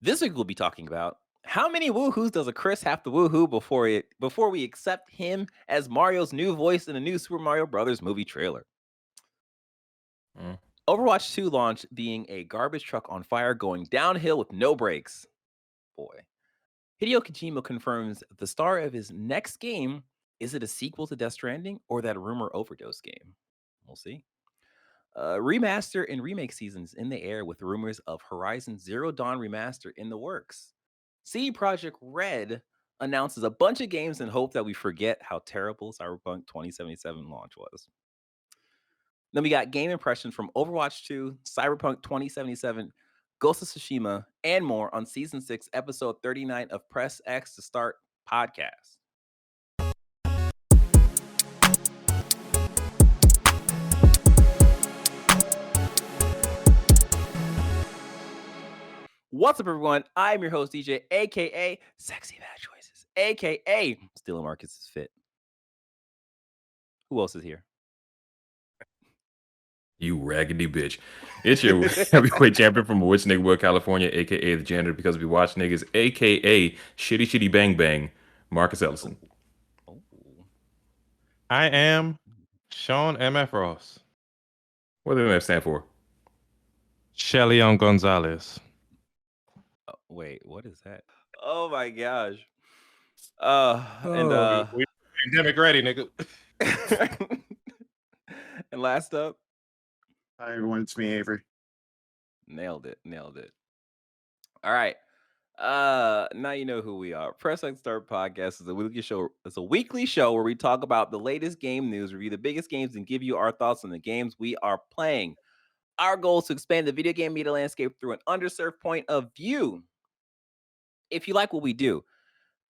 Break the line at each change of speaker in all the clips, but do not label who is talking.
This week we'll be talking about how many woohoos does a Chris have to woohoo before we accept him as Mario's new voice in the new Super Mario Brothers movie trailer.
Mm.
Overwatch 2 launch being a garbage truck on fire going downhill with no brakes. Boy. Hideo Kojima confirms the star of his next game. Is it a sequel to Death Stranding or that rumor overdose game? We'll see. Remaster and remake seasons in the air with rumors of Horizon Zero Dawn remaster in the works. CD Projekt Red announces a bunch of games in hope that we forget how terrible Cyberpunk 2077 launch was. Then we got game impressions from Overwatch 2, Cyberpunk 2077, Ghost of Tsushima, and more on Season 6, Episode 39 of Press X to Start podcast. What's up, everyone? I'm your host, DJ, aka Sexy Bad Choices, aka Stealing Marcus's Fit. Who else is here?
You raggedy bitch. It's your heavyweight champion from Witch Nigga, California, aka the janitor because we watch niggas, aka Shitty Bang Bang, Marcus Ellison.
Oh.
I am Sean M.F. Ross.
What does that stand for?
Shellyon Gonzalez.
Oh, wait, what is that? Oh my gosh.
We pandemic ready, nigga.
And last up.
Hi everyone, it's me, Avery.
Nailed it. All right. Now you know who we are. Press X Start Podcast is a weekly show. It's a weekly show where we talk about the latest game news, review the biggest games, and give you our thoughts on the games we are playing. Our goal is to expand the video game media landscape through an underserved point of view. If you like what we do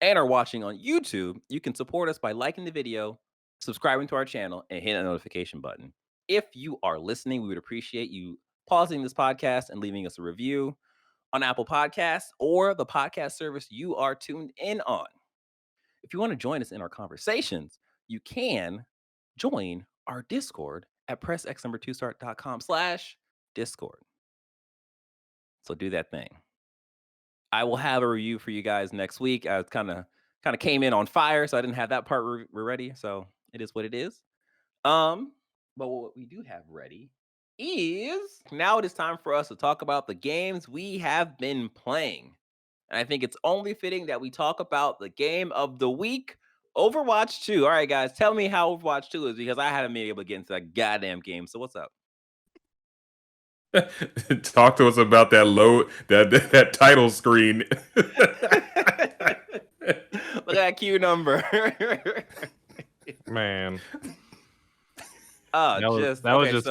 and are watching on YouTube, you can support us by liking the video, subscribing to our channel, and hitting the notification button. If you are listening, we would appreciate you pausing this podcast and leaving us a review on Apple Podcasts or the podcast service you are tuned in on. If you want to join us in our conversations, you can join our Discord at pressx2start.com/Discord. So do that thing. I will have a review for you guys next week. I kind of came in on fire, so I didn't have that part ready. So it is what it is. But what we do have ready is now it is time for us to talk about the games we have been playing. And I think it's only fitting that we talk about the game of the week, Overwatch 2. All right, guys, tell me how Overwatch 2 is because I haven't been able to get into that goddamn game. So what's up?
Talk to us about that title screen.
Look at that queue number.
Man.
That was just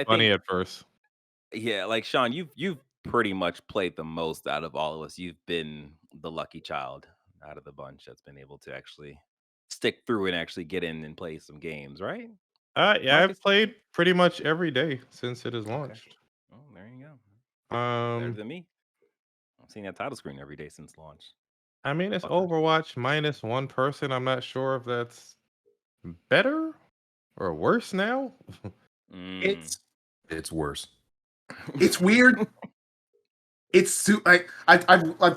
funny at first.
Yeah, like Sean, you've pretty much played the most out of all of us. You've been the lucky child out of the bunch that's been able to actually stick through and actually get in and play some games, right?
Yeah,
Marcus?
I've played pretty much every day since it has launched.
Oh, there you go. Better than me. I've seen that title screen every day since launch.
I mean, it's Overwatch minus one person. I'm not sure if that's better or worse now.
It's
worse.
It's weird. It's like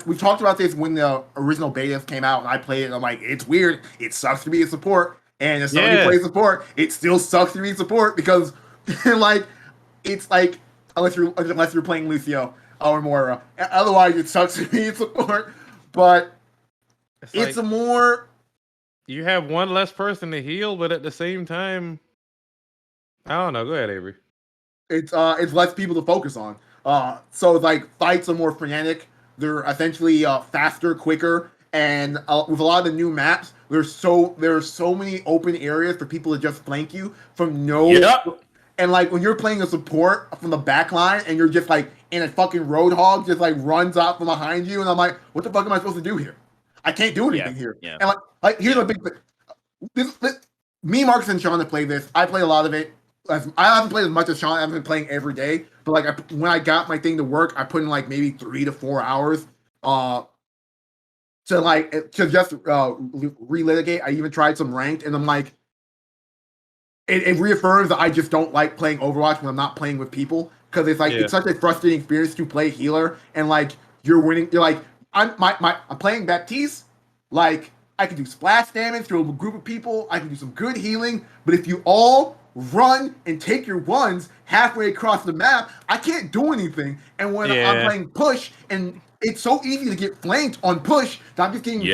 we talked about this when the original betas came out, and I played it. And I'm like, it's weird. It sucks to be a support, and if somebody plays support, it still sucks to be support because, like, it's like unless you're playing Lucio or Moira, otherwise it sucks to be a support. But it's like, a more.
You have one less person to heal, but at the same time, I don't know. Go ahead, Avery.
It's less people to focus on. So like fights are more frenetic. They're essentially faster, quicker, and with a lot of the new maps, there are so many open areas for people to just flank you from no.
Yep.
And like when you're playing a support from the back line and you're just like in a fucking roadhog just like runs out from behind you, and I'm like, what the fuck am I supposed to do here? I can't do anything here.
Yeah.
And like here's a big thing. Me, Marcus, and Sean have played this. I play a lot of it. I haven't played as much as Sean. I haven't been playing every day, but like when I got my thing to work, I put in like maybe 3 to 4 hours to just relitigate. I even tried some ranked, and I'm like, it reaffirms that I just don't like playing Overwatch when I'm not playing with people because it's like it's such a frustrating experience to play healer and like you're winning. You're like I'm playing Baptiste. Like I can do splash damage to a group of people. I can do some good healing. But if you all run and take your ones halfway across the map, I can't do anything. And when I'm playing push, and it's so easy to get flanked on push that I'm just getting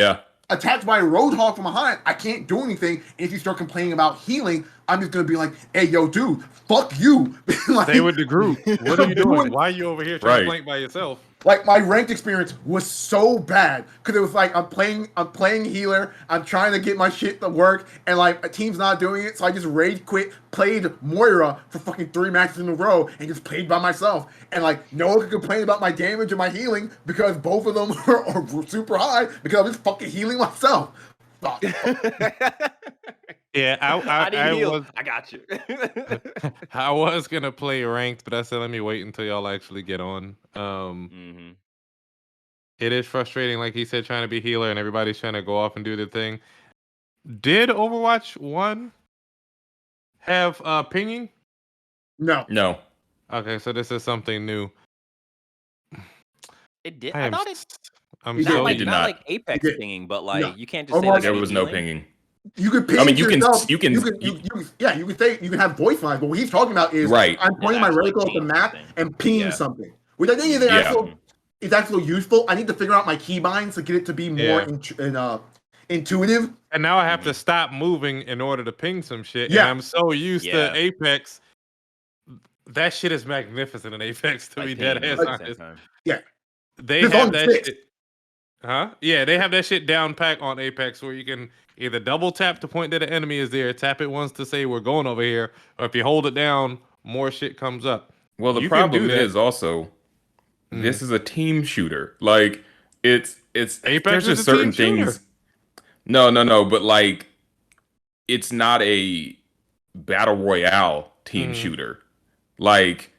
attacked by a roadhog from behind, I can't do anything. And if you start complaining about healing, I'm just gonna be like, "Hey, yo, dude, fuck you."
Like, stay with the group. What are you doing? Why are you over here trying to flank by yourself?
Like my ranked experience was so bad because it was like I'm playing healer, I'm trying to get my shit to work, and like a team's not doing it, so I just rage quit, played Moira for fucking 3 matches in a row, and just played by myself. And like no one could complain about my damage and my healing because both of them are super high because I'm just fucking healing myself. Fuck.
Yeah, I got you.
I was gonna play ranked, but I said let me wait until y'all actually get on. It is frustrating, like he said, trying to be healer and everybody's trying to go off and do their thing. Did Overwatch 1 have pinging?
No.
Okay, so this is something new.
It did. I thought
I'm
not
so
like not like Apex pinging, but like you can't just say
like there was no pinging.
You can ping.
I mean, you can
say you can have voice lines, but what he's talking about is I'm pointing my reticle at the map and pinging something, which I think is actually useful. I need to figure out my keybinds to get it to be more intuitive.
And now I have to stop moving in order to ping some shit. Yeah, and I'm so used to Apex. That shit is magnificent in Apex to be dead ass honest.
Yeah,
they have that shit. Huh? Yeah, they have that shit down pack on Apex where you can either double tap to point that the enemy is there, tap it once to say we're going over here, or if you hold it down, more shit comes up.
Well, the problem is also this is a team shooter. Like it's
Apex
there's just certain things. No, but like it's not a battle royale team shooter. Like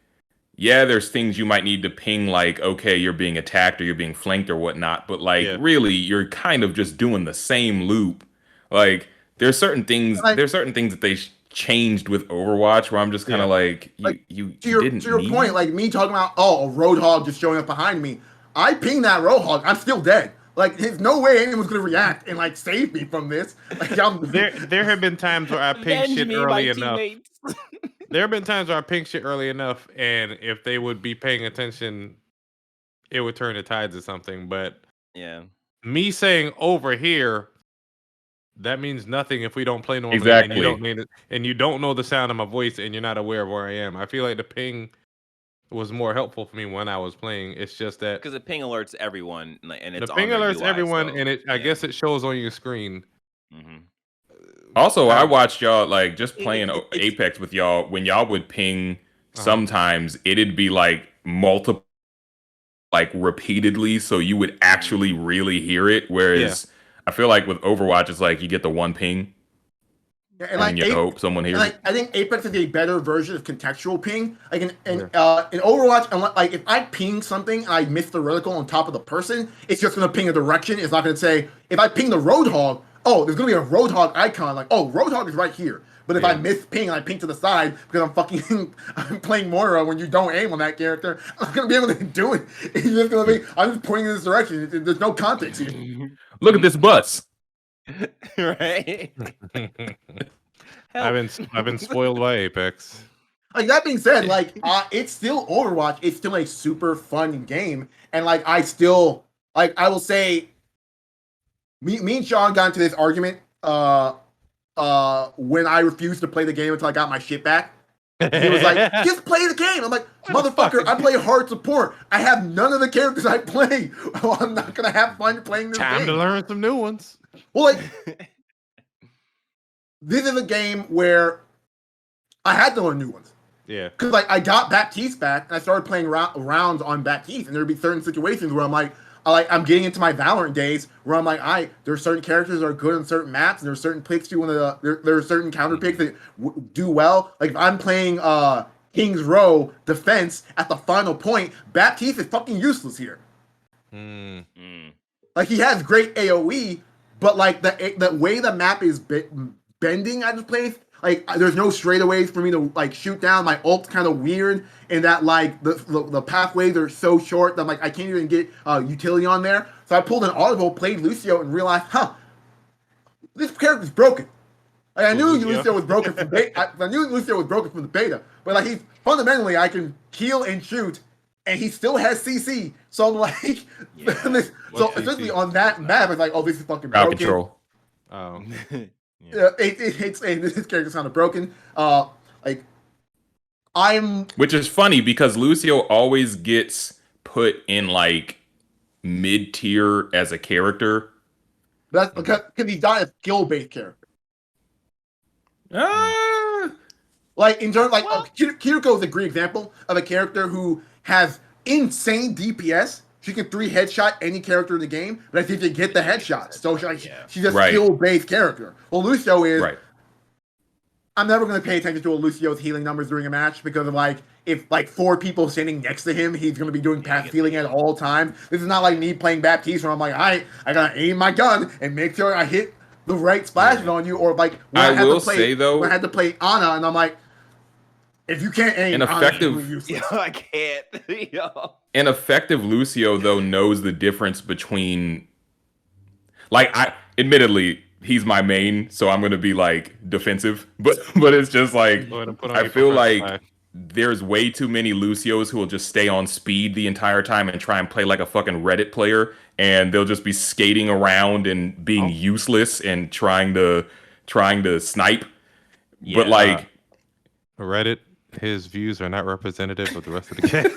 there's things you might need to ping, like, okay, you're being attacked or you're being flanked or whatnot, but like really you're kind of just doing the same loop. Like there's certain things that they changed with Overwatch where I'm just kind of like you didn't
to your point, like me talking about a roadhog just showing up behind me. I ping that roadhog, I'm still dead. Like there's no way anyone's gonna react and like save me from this. Like
there have been times where I ping shit early enough. There have been times where I ping shit early enough, and if they would be paying attention, it would turn the tides or something. But me saying over here, that means nothing if we don't play normally.
Exactly.
And you don't know the sound of my voice, and you're not aware of where I am. I feel like the ping was more helpful for me when I was playing. It's just that
because the ping alerts everyone, and it's
the ping alerts
UI,
everyone,
so,
and I guess it shows on your screen.
Also, I watched y'all like just playing Apex with y'all. When y'all would ping, sometimes it'd be like multiple, like repeatedly, so you would actually really hear it. Whereas I feel like with Overwatch, it's like you get the one ping, and you hope someone hears it.
I think Apex is a better version of contextual ping. Like in Overwatch, like if I ping something and I miss the reticle on top of the person, it's just gonna ping a direction. It's not gonna say if I ping the roadhog. Oh, there's gonna be a roadhog icon. Like, oh, roadhog is right here. But if I miss ping and I ping to the side because I'm playing Moira when you don't aim on that character, I'm not gonna be able to do it. It's just gonna be I'm just pointing in this direction. There's no context here.
Look at this bus.
Right.
I've been spoiled by Apex.
Like that being said, like it's still Overwatch. It's still a super fun game, and like I will say. Me and Sean got into this argument when I refused to play the game until I got my shit back. He was like, just play the game. I'm like, motherfucker, I play hard support. I have none of the characters I play. Well, I'm not going to have fun playing this game.
Time to learn some new ones.
Well, like, this is a game where I had to learn new ones.
Yeah.
Because, like, I got Baptiste back, and I started playing rounds on Baptiste, and there would be certain situations where I'm like, I'm getting into my Valorant days where I'm like, there are certain characters that are good on certain maps, and there are certain picks you want to. There are certain counter picks that do well. Like if I'm playing King's Row defense at the final point, Baptiste is fucking useless here. Like he has great AOE, but like the way the map is bending at this place, like there's no straightaways for me to like shoot down. My ult's kind of weird in that like the pathways are so short that like I can't even get utility on there. So I pulled an audible, played Lucio, and realized, this character's broken. Like, I knew Lucio was broken from beta. I knew Lucio was broken from the beta, but like he's fundamentally, I can heal and shoot, and he still has CC. So I'm like, so especially on that map, it's like, oh, this is fucking broken.
Control.
Oh,
This character's kind of broken. Like
which is funny because Lucio always gets put in like mid tier as a character.
That's because he's not a skill based character. Like in terms, like Kiriko is a great example of a character who has insane DPS. She can 3 headshot any character in the game, but I think they get the headshots. So she's a skill based character. Well, Lucio is.
Right.
I'm never going to pay attention to Lucio's healing numbers during a match because of like if like 4 people standing next to him, he's going to be doing passive healing at all times. This is not like me playing Baptiste where I'm like, I gotta aim my gun and make sure I hit the right splashes on you. Or like when I had to play Ana, and I'm like, if you can't aim,
an effective,
I can't.
An effective Lucio though knows the difference between, like, admittedly he's my main, so I'm gonna be like defensive, but it's just like I feel like there's way too many Lucios who will just stay on speed the entire time and try and play like a fucking Reddit player, and they'll just be skating around and being useless and trying to snipe. Yeah. But like
Reddit, his views are not representative of the rest of the game.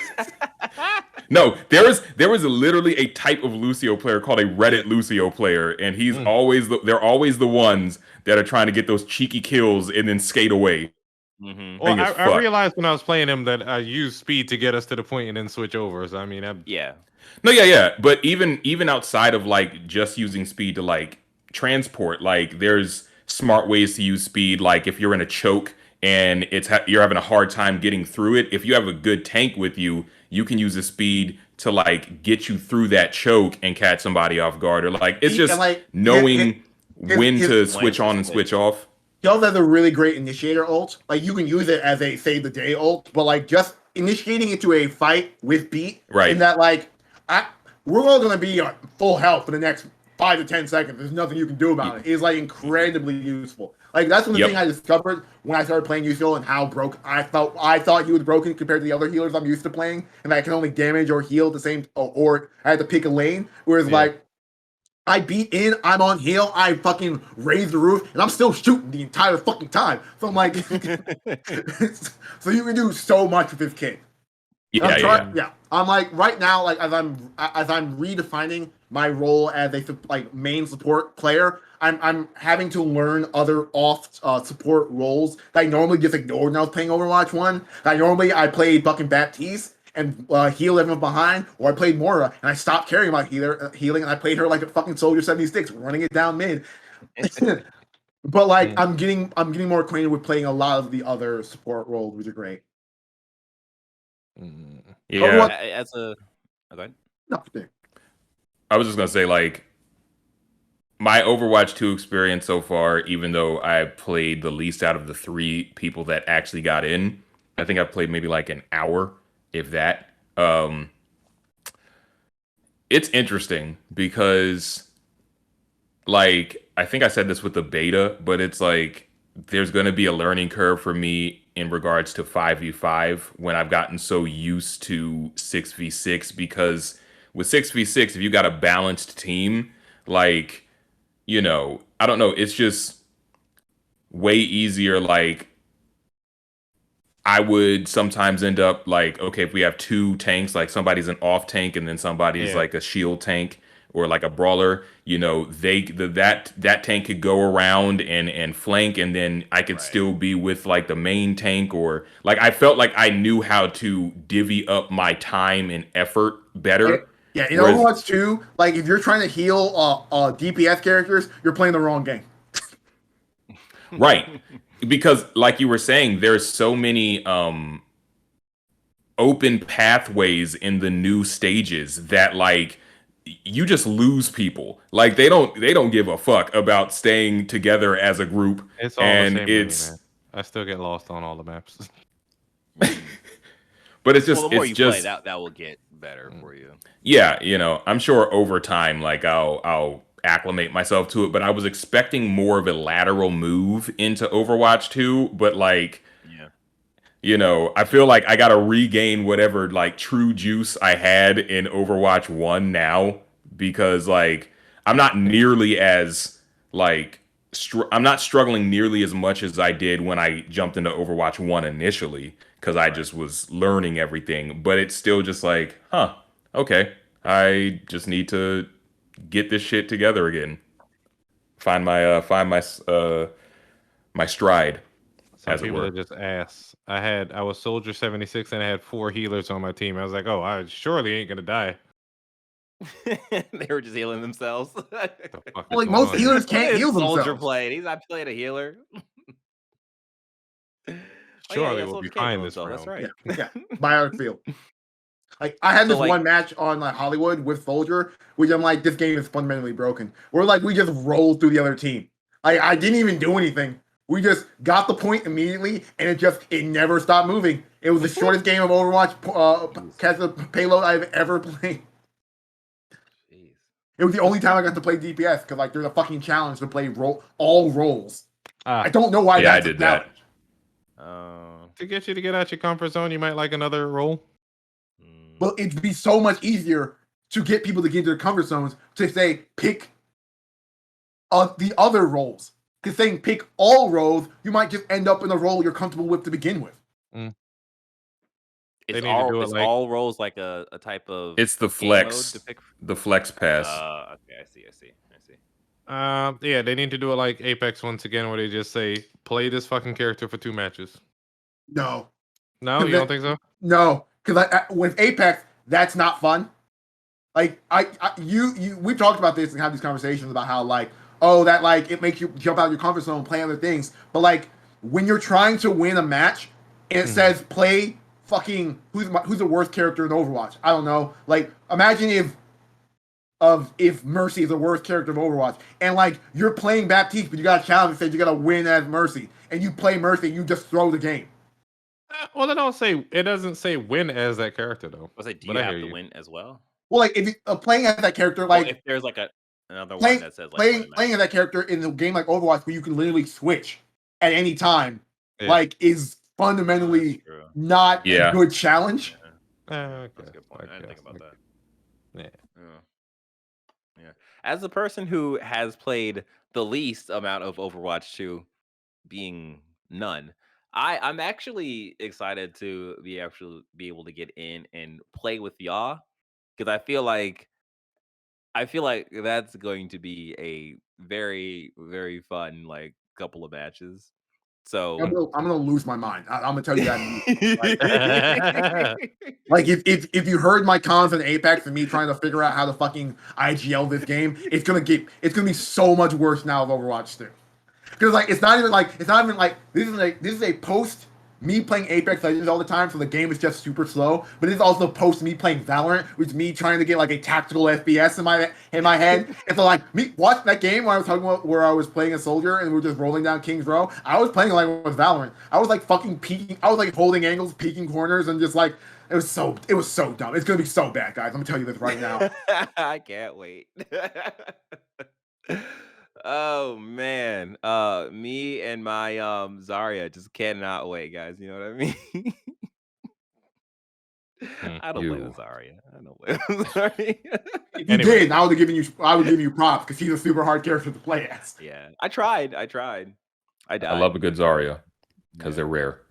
No, there was literally a type of Lucio player called a Reddit Lucio player, and he's they're always the ones that are trying to get those cheeky kills and then skate away.
Mm-hmm. Well, I realized when I was playing him that I used speed to get us to the point and then switch over. So I mean,
but even outside of like just using speed to like transport, like there's smart ways to use speed. Like if you're in a choke and you're having a hard time getting through it, if you have a good tank with you, you can use the speed to like get you through that choke and catch somebody off guard, or like it's just like knowing when to switch on and switch off.
He also has a really great initiator ult. Like you can use it as a save the day ult, but like just initiating into a fight with beat,
right?
In that like we're all gonna be on full health for the next 5 to 10 seconds. There's nothing you can do about it. It's like incredibly useful. Like that's one of the things I discovered when I started playing Yuzio and how broke I thought he was broken compared to the other healers I'm used to playing, and I can only damage or heal the same, or I had to pick a lane. Whereas like I beat in, I'm on heal, I fucking raise the roof, and I'm still shooting the entire fucking time. So I'm like, so you can do so much with this kid. I'm like right now, like as I'm redefining my role as a like main support player, I'm having to learn other support roles that I normally just ignored when I was playing Overwatch 1. I played fucking Baptiste and heal everyone behind, or I played Moira and I stopped caring about healing and I played her like a fucking Soldier 76, running it down mid. But like I'm getting more acquainted with playing a lot of the other support roles, which are great.
Yeah. I was just gonna say, like, my Overwatch 2 experience so far, even though I played the least out of the 3 people that actually got in, I think I played maybe like an hour, if that. It's interesting because, like, I think I said this with the beta, but it's like there's going to be a learning curve for me in regards to 5v5 when I've gotten so used to 6v6, because with 6v6, if you got a balanced team, like, you know, I don't know, it's just way easier. Like, I would sometimes end up like, okay, if we have 2 tanks, like somebody's an off tank and then somebody's like a shield tank or like a brawler, you know, that tank could go around and flank, and then I could still be with like the main tank, or like I felt like I knew how to divvy up my time and effort better.
Yeah, in Overwatch 2, like if you're trying to heal DPS characters, you're playing the wrong game.
Right. Because like you were saying, there's so many open pathways in the new stages that like you just lose people. Like they don't give a fuck about staying together as a group.
It's all the same I still get lost on all the maps.
But it's just
the more
it's
you
just
play, that will get better for you.
yeah, I'm sure over time, like I'll acclimate myself to it. But I was expecting more of a lateral move into Overwatch 2, but like I feel like I gotta regain whatever like true juice I had in Overwatch 1 now because like I'm not nearly as like I'm not struggling nearly as much as I did when I jumped into Overwatch 1 initially because I just was learning everything. But it's still just like, okay, I just need to get this shit together again. Find my stride.
Some
As it
people
were.
are just ass. I was Soldier 76 and I had 4 healers on my team. I was like, oh, I surely ain't gonna die.
They were just healing themselves.
Well,
like most healers can't heal
Soldier
themselves.
played. He's not playing a healer.
Surely we'll be
Soldier can't
fine
heal
this
himself.
round.
That's right.
Yeah. Biotic field. Like I had
So,
this one match on like Hollywood with Soldier, which I'm like, this game is fundamentally broken. We're like, we just rolled through the other team. Like I didn't even do anything. We just got the point immediately, and it never stopped moving. It was the shortest game of Overwatch payload I've ever played.
Jeez.
It was the only time I got to play DPS because like there's a fucking challenge to play all roles. I don't know why that's a challenge.
To get you to get out your comfort zone, you might like another role.
Well, it'd be so much easier to get people to get into their comfort zones to say pick the other roles. Because saying pick all roles, you might just end up in a role you're comfortable with to begin with.
It's all roles like a type of.
It's the flex. The flex pass.
Okay, I see.
Yeah, they need to do it like Apex once again, where they just say play this fucking character for 2 matches.
No,
you don't think so?
No, because with Apex, that's not fun. Like we've talked about this and had these conversations about how like, oh, that like it makes you jump out of your comfort zone and play other things. But like when you're trying to win a match and it says play fucking who's the worst character in Overwatch? I don't know. Like imagine if Mercy is the worst character of Overwatch and like you're playing Baptiste, but you got a challenge that says you gotta win as Mercy, and you play Mercy and you just throw the game.
Well, it doesn't say win as that character though.
I was like, do you have to win as well?
Well, like if you playing as that character, like
if there's like another one that says like
playing as that character in a game like Overwatch where you can literally switch at any time, like is fundamentally not a good challenge.
That's a good point. I didn't think about that. Yeah. As a person who has played the least amount of Overwatch 2, being none, I'm actually excited to be able to get in and play with y'all because I feel like that's going to be a very, very fun like couple of matches. So
I'm gonna lose my mind. I'm gonna tell you that. Like if you heard my cons in Apex and me trying to figure out how to fucking IGL this game, it's gonna be so much worse now of Overwatch 2. Because like it's not even like this is a post me playing Apex Legends all the time, so the game is just super slow. But it's also post me playing Valorant, which is me trying to get like a tactical FPS in my head. And so like me watch that game where I was talking about where I was playing a soldier and we were just rolling down King's Row. I was playing like with Valorant. I was like fucking peeking. I was like holding angles, peeking corners, and just like it was so dumb. It's gonna be so bad, guys. I'm gonna tell you this right now.
I can't wait. Oh man, me and my Zarya just cannot wait, guys. You know what I mean? I don't play with Zarya. I don't play with Zarya.
If you did, I would give you props because he's a super hard character to play as.
Yeah, I tried. I died.
I love a good Zarya because they're rare.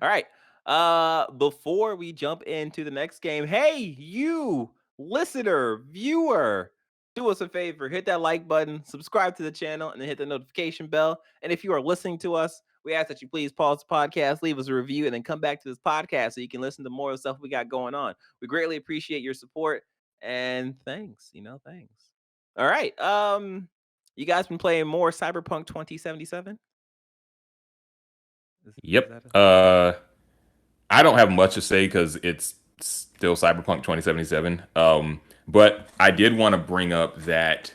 All right. Before we jump into the next game, hey, you listener, viewer, do us a favor, hit that like button, subscribe to the channel, and then hit the notification bell. And if you are listening to us, we ask that you please pause the podcast, leave us a review, and then come back to this podcast so you can listen to more of the stuff we got going on. We greatly appreciate your support, and thanks. Thanks. All right. You guys been playing more Cyberpunk 2077?
Yep. I don't have much to say because it's still Cyberpunk 2077. But I did want to bring up that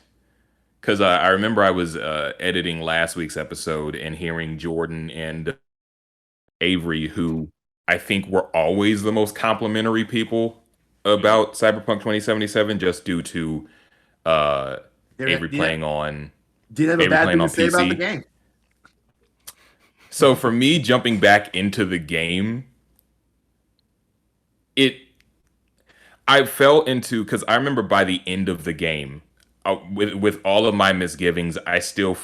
because I remember I was editing last week's episode and hearing Jordan and Avery, who I think were always the most complimentary people about Cyberpunk 2077, just due to uh, Avery playing on
Did have a
Avery
bad
playing
thing to
on
say about the
PC.
game.
So for me, jumping back into the game, I fell into, because I remember by the end of the game, with all of my misgivings, I still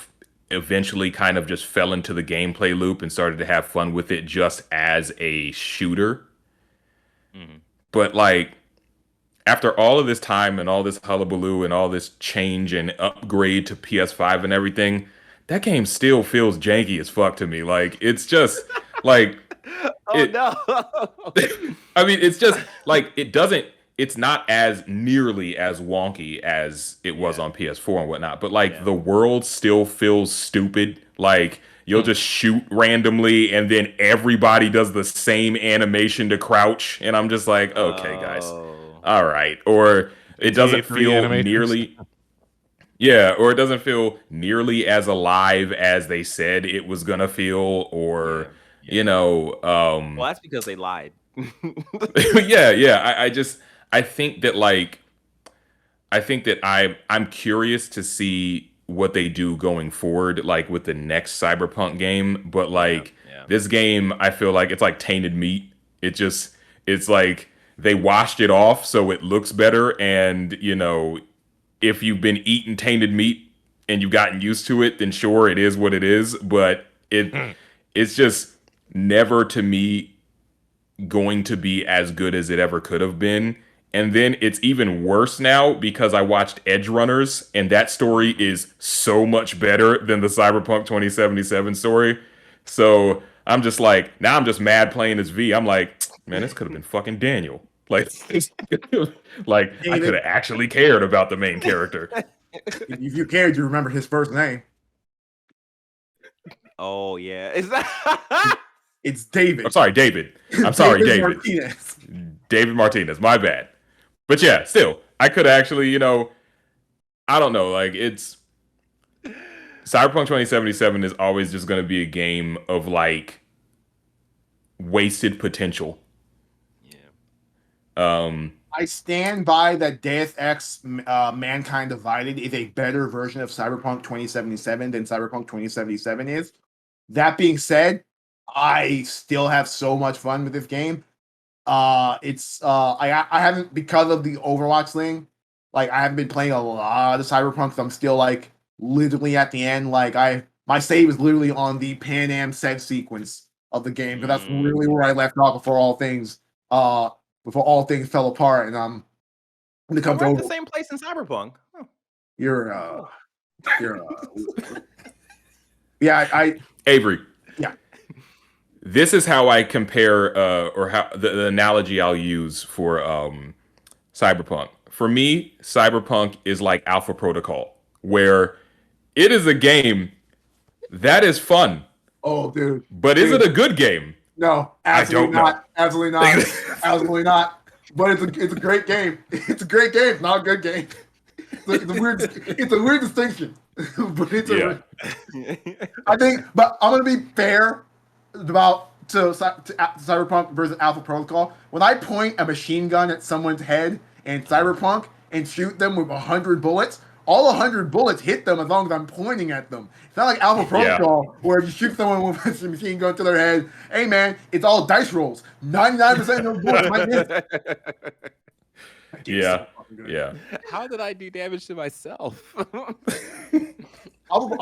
eventually kind of just fell into the gameplay loop and started to have fun with it just as a shooter. But like, after all of this time and all this hullabaloo and all this change and upgrade to PS5 and everything, that game still feels janky as fuck to me. Like, it's just like
No.
I mean, it's just like it's not as nearly as wonky as it was on PS4 and whatnot, but like the world still feels stupid. Like, you'll just shoot randomly and then everybody does the same animation to crouch, and I'm just like, okay, guys. All right. Or it doesn't feel nearly or it doesn't feel nearly as alive as they said it was gonna feel, or
Well, that's because they lied.
I think that I'm curious to see what they do going forward, like with the next Cyberpunk game. But like this game, I feel like it's like tainted meat. It's like they washed it off so it looks better, and if you've been eating tainted meat and you've gotten used to it, then sure, it is what it is. But it's just never, to me, going to be as good as it ever could have been. And then it's even worse now because I watched Edge Runners, and that story is so much better than the Cyberpunk 2077 story. So I'm just like, now I'm just mad playing as V. I'm like, man, this could have been fucking Daniel. Like, like I could have actually cared about the main character.
If you cared, you remember his first name.
Oh yeah, is that?
It's David.
I'm sorry, David. I'm sorry, David.
Martinez.
David Martinez. My bad. But yeah, still, I could actually, I don't know. Like, it's Cyberpunk 2077 is always just going to be a game of like wasted potential.
I stand by that Deus Ex Mankind Divided is a better version of Cyberpunk 2077 than Cyberpunk 2077 is. That being said, I still have so much fun with this game. I haven't, because of the Overwatch thing, like I haven't been playing a lot of Cyberpunk, so I'm still like literally at the end. Like my save is literally on the Pan Am set sequence of the game, because that's really where I left off before all things fell apart. And when it comes
We're
to
at the same place in Cyberpunk. Huh.
Avery.
Yeah.
This is how I compare, or how the analogy I'll use for Cyberpunk. For me, Cyberpunk is like Alpha Protocol, where it is a game that is fun.
Oh, dude.
But is it a good game?
No, absolutely not. Absolutely not. Absolutely not. But it's a great game. It's a great game, not a good game. It's a weird distinction. But it's I think, but I'm gonna be fair about to Cyberpunk versus Alpha Protocol. When I point a machine gun at someone's head in Cyberpunk and shoot them with 100 bullets, all 100 bullets hit them as long as I'm pointing at them. It's not like Alpha Protocol where you shoot someone with a machine gun to their head. Hey man, it's all dice rolls. 99% of those bullets might miss.
Yeah. Yeah.
How did I do damage to myself?
I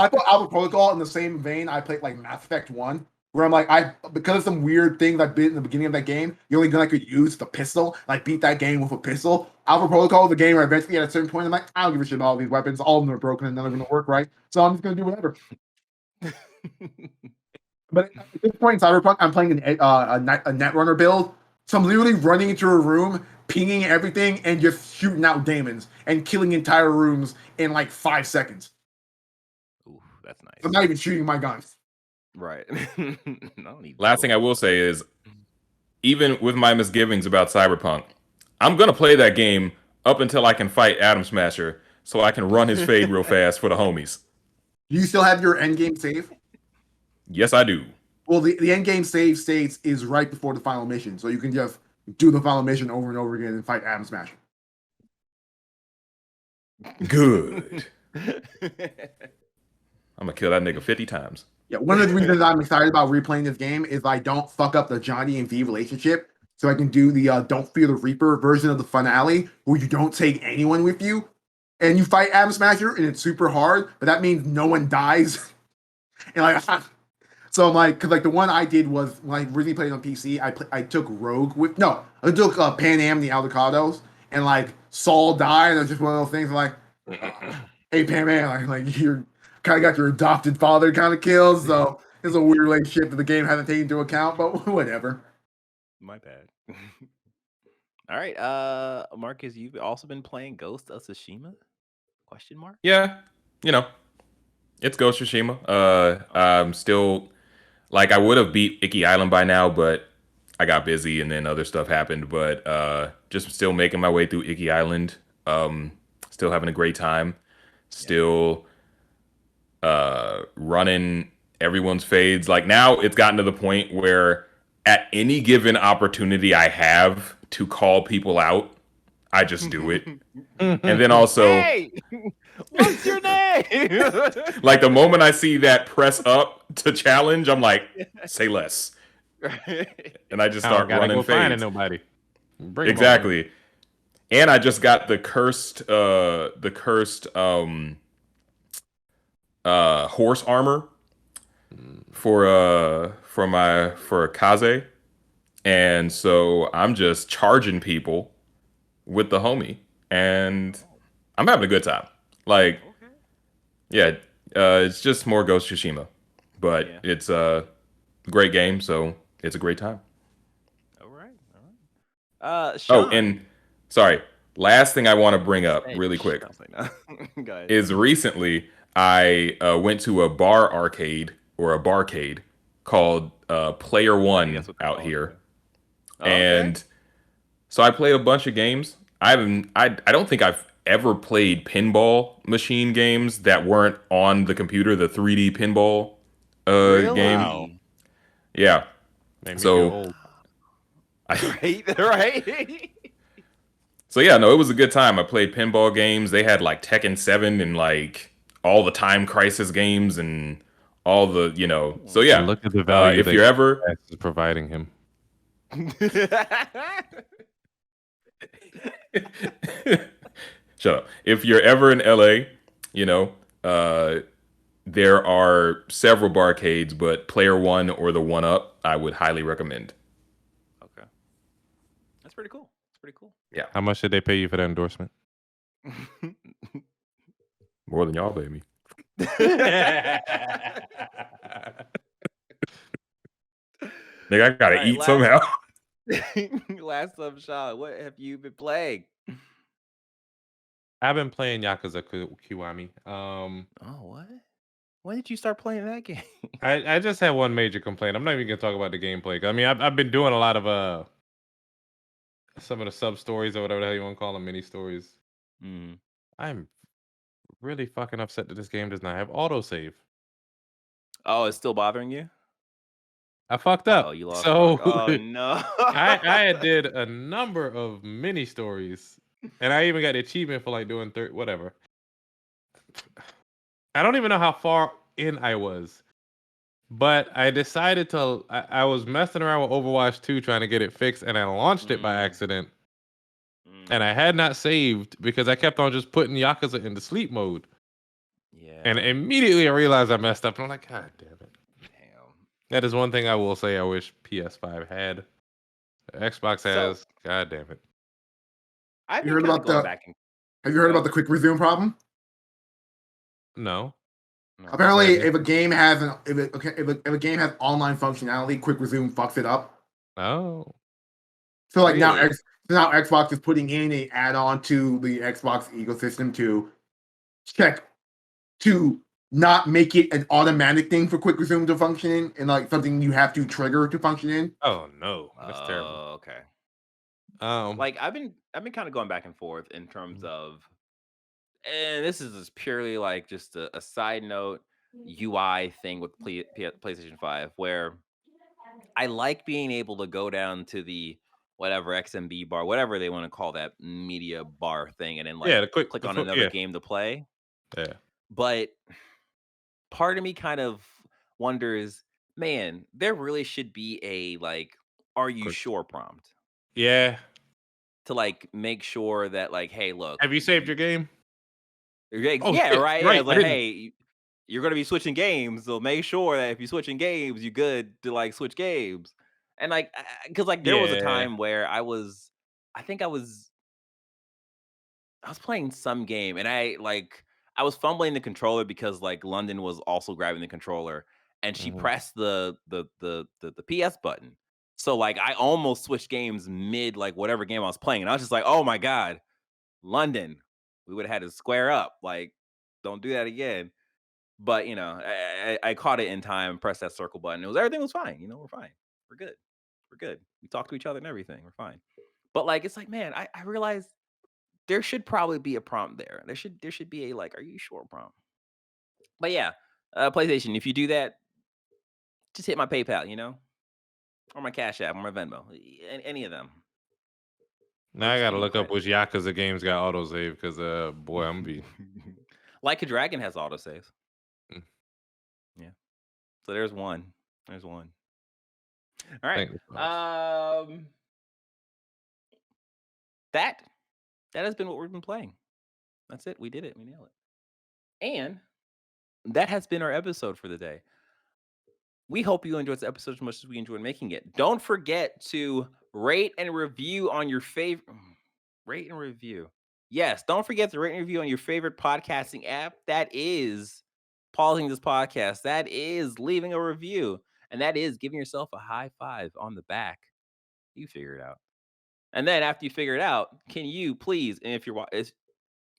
put Alpha Protocol in the same vein I played like Mass Effect 1, where I'm like, because of some weird things I did in the beginning of that game, the only gun I could use the pistol, like beat that game with a pistol. Alpha Protocol is a game where eventually at a certain point I'm like, I don't give a shit about all these weapons. All of them are broken and none of them work right. So I'm just gonna do whatever. But at this point in Cyberpunk, I'm playing a Netrunner build. So I'm literally running into a room, pinging everything, and just shooting out demons and killing entire rooms in like 5 seconds.
Ooh, that's nice.
I'm not even shooting my guns.
Right.
Last thing I will say is, even with my misgivings about Cyberpunk, I'm gonna play that game up until I can fight Atom Smasher. so I can run his fade real fast for the homies.
Do you still have your end game save?
Yes, I do.
Well, the end game save states is right before the final mission, so you can just do the final mission over and over again and fight Adam Smasher.
Good. I'm gonna kill that nigga 50 times.
Yeah, one of the reasons I'm excited about replaying this game is I don't fuck up the Johnny and V relationship, so I can do the Don't Fear the Reaper version of the finale, where you don't take anyone with you, and you fight Adam Smasher, and it's super hard, but that means no one dies. And like, so I'm like, because like the one I did was when I originally played on PC, I took Rogue with I took Pan Am the Avocados, and like Saul died, and it was just one of those things like, hey Pan Am, like you're kind of got your adopted father kind of killed, so it's a weird relationship that the game hasn't taken into account, but whatever.
My bad. All right, Marcus, you've also been playing Ghost of Tsushima? Question mark?
Yeah, it's Ghost of Tsushima. I'm still like I would have beat Ikki Island by now, but I got busy and then other stuff happened. But just still making my way through Ikki Island. Still having a great time. Still running everyone's fades. Like now it's gotten to the point where at any given opportunity I have to call people out, I just do it. And then also,
hey, what's your name?
like the moment I see that press up to challenge, I'm like, say less. And I just start running
go finding
fades.
nobody. Bring 'em
Exactly. And I just got the cursed horse armor for Kaze. And so I'm just charging people with the homie, and I'm having a good time. Like, yeah, it's just more Ghost of Tsushima, but it's a great game, so it's a great time.
All right. Sean.
Oh, and sorry, last thing I want to bring up really quick
Go ahead.
is recently I went to a barcade called Player One
that's what they're
out
called,
here.
Okay.
And so I played a bunch of games. I don't think I've ever played pinball machine games that weren't on the computer, the 3D pinball
Really?
game.
Wow.
Yeah.
Made me
So
feel old.
Right.
So yeah, no, it was a good time. I played pinball games. They had like Tekken 7 and like all the Time Crisis games and all the, So yeah,
Look at the value
if you're ever
is providing him.
Shut up. If you're ever in LA, there are several barcades, but Player One or the One Up, I would highly recommend.
Okay. That's pretty cool.
Yeah.
How much did they pay you for that endorsement?
More than y'all pay me. Nigga, I gotta eat somehow.
Last up, Sean, what have you been playing?
I've been playing Yakuza Kiwami.
Oh, what? When did you start playing that game?
I just had one major complaint. I'm not even gonna talk about the gameplay. I mean, I've been doing a lot of some of the sub stories or whatever the hell you want to call them, mini stories. I'm really fucking upset that this game does not have autosave.
Oh, it's still bothering you?
I fucked up.
Oh, you lost.
So
Oh no.
I did a number of mini stories, and I even got the achievement for like doing whatever. I don't even know how far in I was, but I decided to. I was messing around with Overwatch 2 trying to get it fixed, and I launched it by accident. And I had not saved because I kept on just putting Yakuza into sleep mode.
Yeah.
And immediately I realized I messed up, and I'm like, God damn it.
Damn.
That is one thing I will say I wish PS5 had. Xbox has. God damn it.
I've
You
been
heard
kind of
about
going
the-
back and
Have you heard about the quick resume problem?
No.
Apparently, if a game has if a game has online functionality, quick resume fucks it up.
Oh.
So like now
Really?
now Xbox is putting in an add-on to the Xbox ecosystem to check to not make it an automatic thing for quick resume to function in, and like something you have to trigger to function in.
Oh no. That's terrible.
Okay. Like I've been kind of going back and forth in terms of and this is just purely like just a side note UI thing with PlayStation 5, where I like being able to go down to the whatever XMB bar, whatever they want to call that media bar thing, and then like
Yeah,
click on another
yeah,
game to play.
yeah.
But part of me kind of wonders, man, there really should be a like, are you
Quick.
sure prompt
Yeah.
to like make sure that like, hey, look,
Have you saved your game? Oh
yeah,
shit!
right, yeah,
Right,
it's
I
like,
didn't.
hey, you're gonna be switching games, so make sure that if you're switching games, you're good to like switch games. And like, because like there was a
Yeah.
time where I think I was playing some game and I was fumbling the controller because like London was also grabbing the controller and she
Mhm.
pressed the PS button. So like I almost switched games mid like whatever game I was playing. And I was just like, oh my God, London, we would have had to square up. Like, don't do that again. But I caught it in time, pressed that circle button. Everything was fine. We're fine. We're good. We're good. We talk to each other and everything. We're fine. But like it's like, man, I realized there should probably be a prompt there. There should be a like, are you sure prompt? But yeah, PlayStation. If you do that, just hit my PayPal, or my Cash App, or my Venmo, any of them, or
Now I
just give
gotta
me a
look up
credit.
which Yakuza games got autosave because boy, I'm be
Like a Dragon has autosaves.
Mm.
Yeah. So there's one. There's one. All right.
thank you.
That has been what we've been playing. That's it. We did it. We nailed it. And that has been our episode for the day. We hope you enjoyed this episode as much as we enjoyed making it. Don't forget to rate and review on your favorite. Rate and review. Yes, don't forget to rate and review on your favorite podcasting app. That is pausing this podcast. That is leaving a review. And that is giving yourself a high five on the back. You figure it out. And then after you figure it out, can you please, and if you're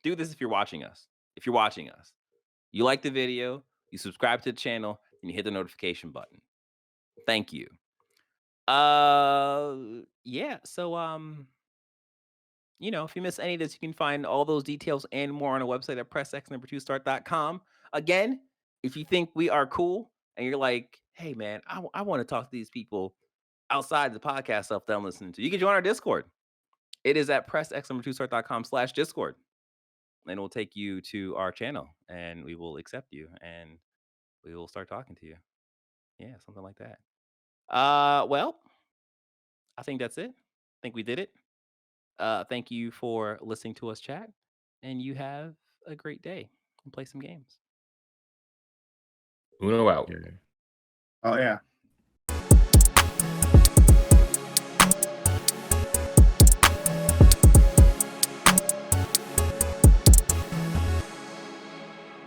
do this if you're watching us. If you're watching us, you like the video, you subscribe to the channel, and you hit the notification button. Thank you. Yeah. So if you miss any of this, you can find all those details and more on our website at pressx2start.com. Again, if you think we are cool and you're like, hey man, I want to talk to these people outside the podcast stuff that I'm listening to, you can join our Discord. It is at pressx2start.com/Discord. And it will take you to our channel and we will accept you and we will start talking to you. Yeah, something like that. Well, I think that's it. I think we did it. Thank you for listening to us chat, and you have a great day and play some games.
Uno out.
Yeah.
Oh yeah.